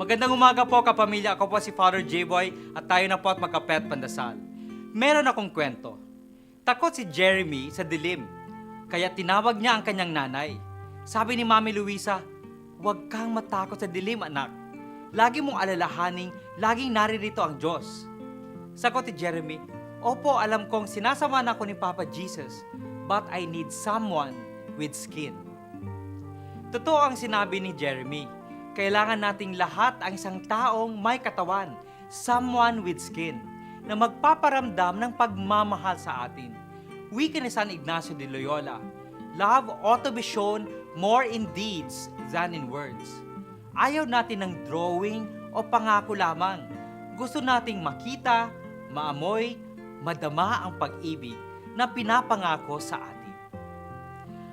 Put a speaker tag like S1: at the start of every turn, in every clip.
S1: Magandang umaga po kapamilya. Ako po si Father J-Boy at tayo na po at magkapet pandasal. Meron akong kwento. Takot si Jeremy sa dilim, kaya tinawag niya ang kanyang nanay. Sabi ni Mami Luisa, "Huwag kang matakot sa dilim, anak. Lagi mong alalahaning laging naririto ang Diyos." Sagot ni Jeremy, "Opo, alam kong sinasama na ako ni Papa Jesus, but I need someone with skin." Totoo ang sinabi ni Jeremy. Kailangan nating lahat ang isang taong may katawan, someone with skin, na magpaparamdam ng pagmamahal sa atin. Wika ni San Ignacio de Loyola, "Love ought to be shown more in deeds than in words." Ayaw natin ng drawing o pangako lamang. Gusto nating makita, maamoy, madama ang pag-ibig na pinapangako sa atin.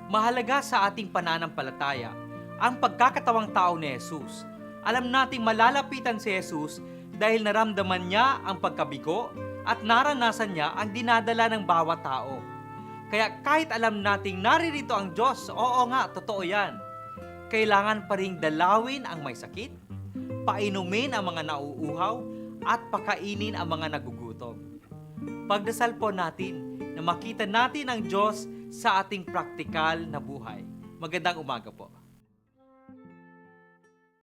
S1: Mahalaga sa ating pananampalataya ang pagkakatawang tao ni Jesus. Alam nating malalapitan si Jesus dahil naramdaman niya ang pagkabigo at naranasan niya ang dinadala ng bawat tao. Kaya kahit alam nating naririto ang Diyos, oo nga, totoo yan, kailangan pa ring dalawin ang may sakit, painumin ang mga nauuhaw, at pakainin ang mga nagugutom. Pagdasal po natin na makita natin ang Diyos sa ating praktikal na buhay. Magandang umaga po.